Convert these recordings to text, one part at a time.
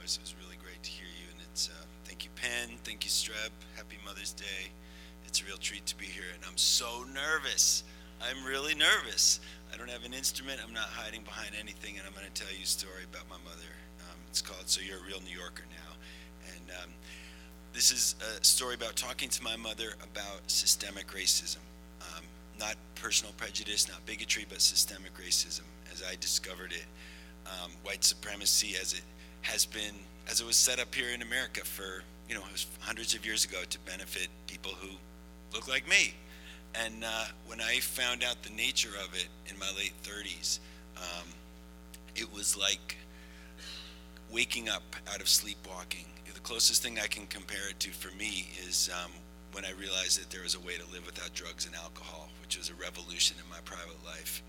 voice. It was really great to hear you, and it's thank you, Penn. Thank you, Streb. Happy Mother's Day. It's a real treat to be here, and I'm so nervous. I'm really nervous. I don't have an instrument. I'm not hiding behind anything, and I'm going to tell you a story about my mother. It's called "So You're a Real New Yorker Now," and this is a story about talking to my mother about systemic racism. Not personal prejudice, not bigotry, but systemic racism as I discovered it. White supremacy as it has been, as it was set up here in America for, it was hundreds of years ago to benefit people who look like me. And when I found out the nature of it in my late 30s, it was like waking up out of sleepwalking. The closest thing I can compare it to for me is when I realized that there was a way to live without drugs and alcohol, which was a revolution in my private life.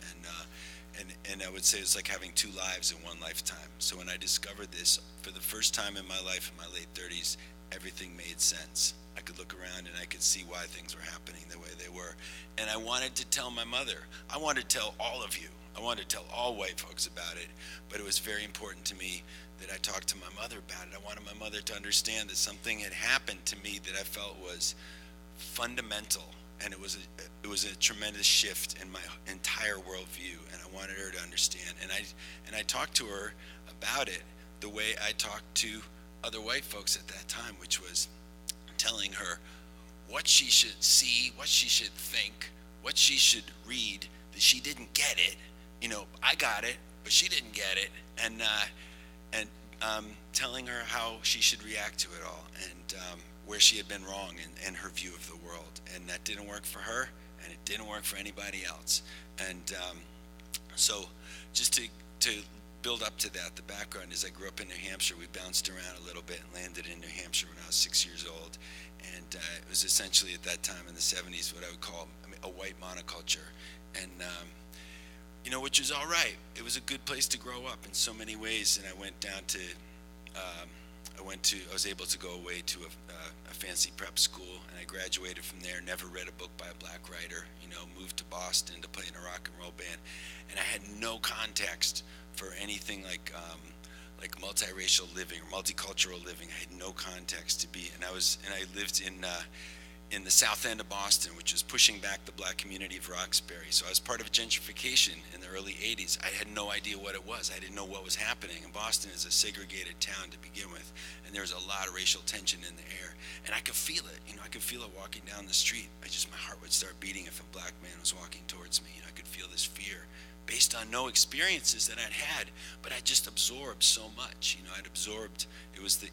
And I would say it's like having two lives in one lifetime. So when I discovered this for the first time in my life in my late 30s, everything made sense. I could look around and I could see why things were happening the way they were. And I wanted to tell my mother. I wanted to tell all of you. I wanted to tell all white folks about it. But it was very important to me that I talked to my mother about it. I wanted my mother to understand that something had happened to me that I felt was fundamental, and it was a tremendous shift in my entire worldview, and I wanted her to understand. And I talked to her about it the way I talked to other white folks at that time, which was telling her what she should see, what she should think, what she should read, that she didn't get it. I got it, but she didn't get it, and telling her how she should react to it all, and where she had been wrong in her view of the world. And that didn't work for her, and it didn't work for anybody else. And so just to build up to that, the background is I grew up in New Hampshire. We bounced around a little bit and landed in New Hampshire when I was 6 years old. And it was essentially at that time in the 70s what I would call a white monoculture. And which was all right. It was a good place to grow up in so many ways. And I went down to I was able to go away to a fancy prep school, and I graduated from there. Never read a book by a black writer. Moved to Boston to play in a rock and roll band, and I had no context for anything like multiracial living or multicultural living. I had no context to be, and I lived in the south end of Boston, which was pushing back the black community of Roxbury. So I was part of gentrification in the early 80s. I had no idea what it was. I didn't know what was happening. And Boston is a segregated town to begin with. And there was a lot of racial tension in the air. And I could feel it. I could feel it walking down the street. My heart would start beating if a black man was walking towards me. I could feel this fear based on no experiences that I'd had, but I just absorbed so much. I'd absorbed, it was the,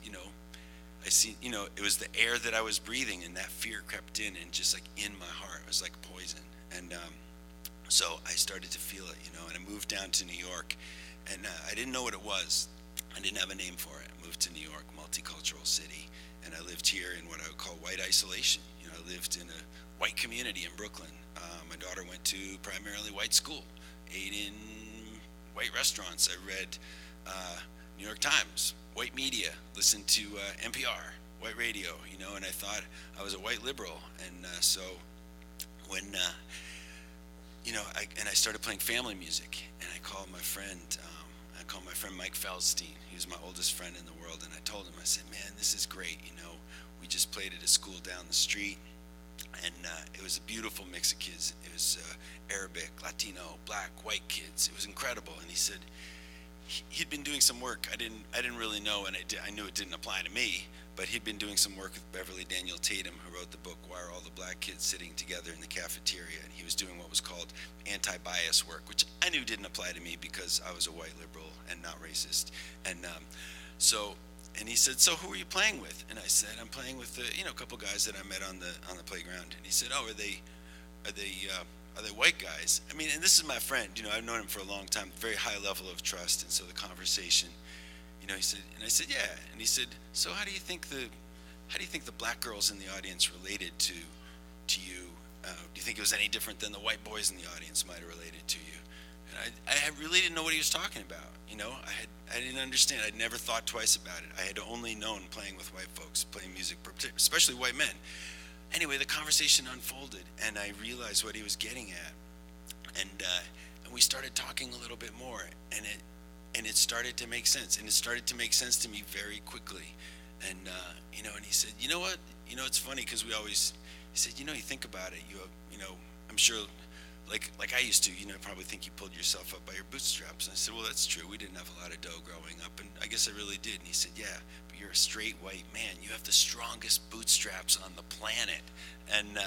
it was the air that I was breathing, and that fear crept in and just like in my heart. It was like poison. And so I started to feel it, and I moved down to New York, and I didn't know what it was. I didn't have a name for it. I moved to New York, multicultural city, and I lived here in what I would call white isolation. I lived in a white community in Brooklyn. My daughter went to primarily white school, ate in white restaurants. I read New York Times, white media, listened to NPR, white radio, and I thought I was a white liberal. And so when, I started playing family music, and I called my friend Mike Feldstein. He was my oldest friend in the world, and I told him, I said, man, this is great. We just played at a school down the street, and it was a beautiful mix of kids. It was Arabic, Latino, black, white kids. It was incredible. And he said, he'd been doing some work. I didn't really know, and I knew it didn't apply to me, but he'd been doing some work with Beverly Daniel Tatum, who wrote the book Why Are All the Black Kids Sitting Together in the Cafeteria? And he was doing what was called anti-bias work, which I knew didn't apply to me because I was a white liberal and not racist. And he said, so who are you playing with? And I said, I'm playing with a couple guys that I met on the playground. And he said, oh, are they white guys? I mean, and this is my friend. I've known him for a long time, very high level of trust. And so the conversation, he said, and I said, yeah. And he said, so how do you think the black girls in the audience related to you? Do you think it was any different than the white boys in the audience might have related to you? And I really didn't know what he was talking about. I didn't understand. I'd never thought twice about it. I had only known playing with white folks, playing music, especially white men. Anyway, the conversation unfolded, and I realized what he was getting at, and we started talking a little bit more, and and it started to make sense, and it started to make sense to me very quickly. And and he said, you know what, it's funny because he said, you think about it, I'm sure, like I used to, probably think you pulled yourself up by your bootstraps. And I said, well, that's true. We didn't have a lot of dough growing up, and I guess I really did. And he said, yeah, but you're a straight white man. You have the strongest bootstraps on the planet. And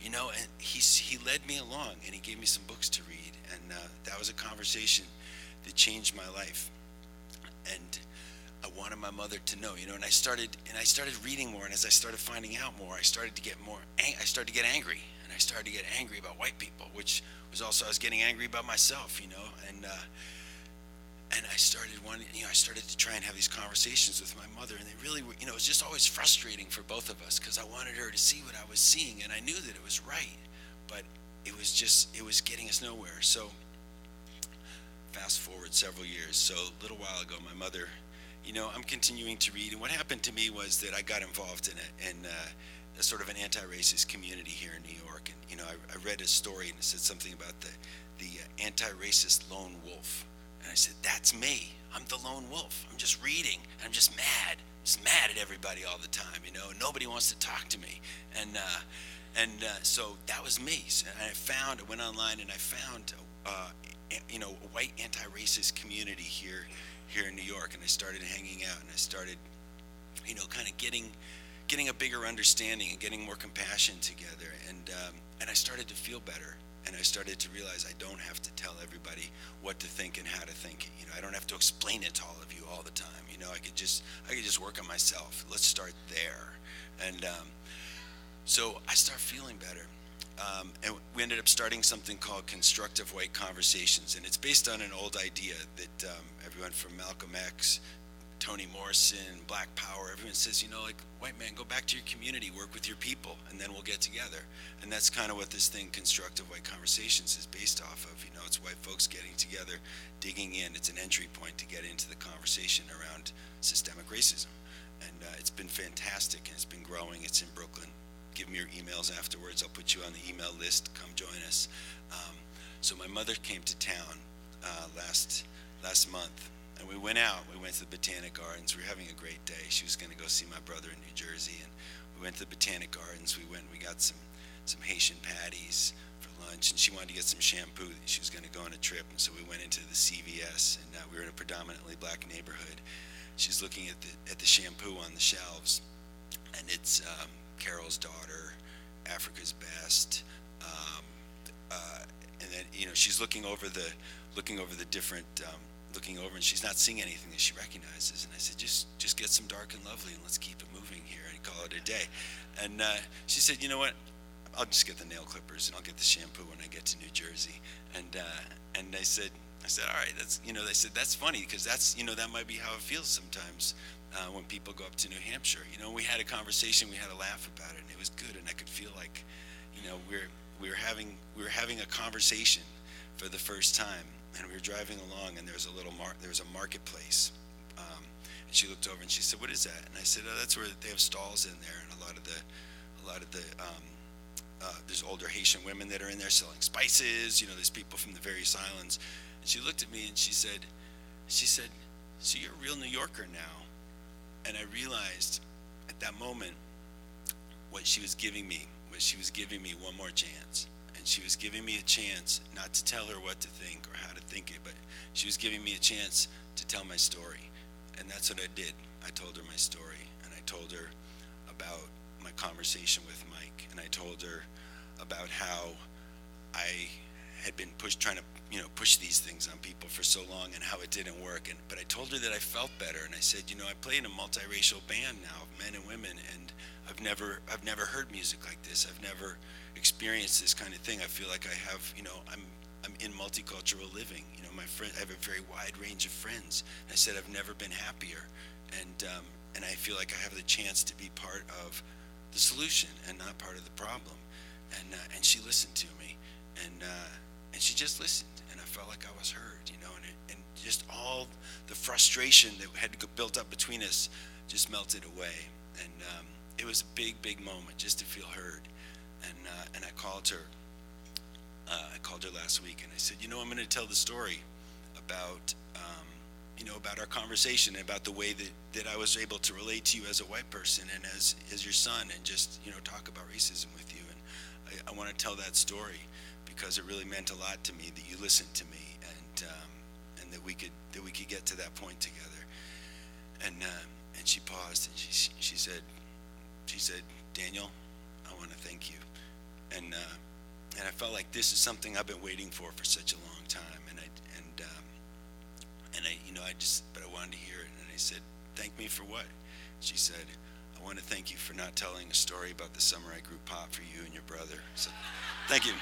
and he led me along, and he gave me some books to read, and that was a conversation that changed my life. And I wanted my mother to know, and I started reading more, and as I started finding out more, I started to get angry, and I started to get angry about white people, which was also, I was getting angry about myself, and I started I started to try and have these conversations with my mother, and they really were, it was just always frustrating for both of us, because I wanted her to see what I was seeing, and I knew that it was right, but it was getting us nowhere. So fast forward several years. So a little while ago, my mother, I'm continuing to read, and what happened to me was that I got involved in a sort of an anti-racist community here in New York, and I read a story, and it said something about the anti-racist lone wolf, and I said, that's me. I'm the lone wolf. I'm just reading, and I'm just mad at everybody all the time. Nobody wants to talk to me, and so that was me. So, and I went online, and I found a white anti-racist community here in New York, and I started hanging out, and I started, kind of getting a bigger understanding and getting more compassion together, and I started to feel better, and I started to realize I don't have to tell everybody what to think and how to think. I don't have to explain it to all of you all the time. I could just work on myself. Let's start there, and so I start feeling better. And we ended up starting something called Constructive White Conversations, and it's based on an old idea that everyone from Malcolm X, Toni Morrison, Black Power, everyone says, white man, go back to your community, work with your people, and then we'll get together. And that's kind of what this thing, Constructive White Conversations, is based off of. It's white folks getting together, digging in. It's an entry point to get into the conversation around systemic racism. And it's been fantastic, and it's been growing. It's in Brooklyn. Give me your emails afterwards. I'll put you on the email list. Come join us. So my mother came to town last month, and we went out. We went to the Botanic Gardens. We were having a great day. She was going to go see my brother in New Jersey, and we went to the Botanic Gardens. We got some Haitian patties for lunch, and she wanted to get some shampoo. She was going to go on a trip, and so we went into the CVS, and we were in a predominantly black neighborhood. She's looking at the shampoo on the shelves, and it's Carol's Daughter, Africa's Best, and then she's looking over the different, and she's not seeing anything that she recognizes. And I said, just get some Dark and Lovely, and let's keep it moving here and call it a day. And she said, you know what? I'll just get the nail clippers, and I'll get the shampoo when I get to New Jersey. And I said, all right, they said, that's funny, because that's, that might be how it feels sometimes when people go up to New Hampshire. We had a conversation, we had a laugh about it, and it was good, and I could feel like, we were having a conversation for the first time, and we were driving along, and there was a marketplace, and she looked over and she said, what is that? And I said, oh, that's where they have stalls in there, and a lot of the there's older Haitian women that are in there selling spices. There's people from the various islands. And she looked at me and she said, so you're a real New Yorker now? And I realized at that moment what she was giving me was she was giving me one more chance. And she was giving me a chance not to tell her what to think or how to think it, but she was giving me a chance to tell my story. And that's what I did. I told her my story, and I told her about my conversation with Mike, and I told her about how I had been trying to push these things on people for so long, and how it didn't work. But I told her that I felt better, and I said, I play in a multiracial band now of men and women, and I've never heard music like this. I've never experienced this kind of thing. I feel like I have, I'm in multicultural living. My friend, I have a very wide range of friends. And I said I've never been happier, and I feel like I have the chance to be part of the solution and not part of the problem. And she listened to me, and she just listened, and I felt like I was heard, and just all the frustration that had built up between us just melted away, and it was a big moment just to feel heard, and I called her last week, and I said, I'm going to tell the story about about our conversation, about the way that I was able to relate to you as a white person and as your son, and just talk about racism with you. And I want to tell that story because it really meant a lot to me that you listened to me, and that we could get to that point together. And she paused and she said, Daniel, I want to thank you. And I felt like this is something I've been waiting for such a long time. But I wanted to hear it. And I said, thank me for what? She said, I want to thank you for not telling a story about the summer I grew pot for you and your brother. So, thank you.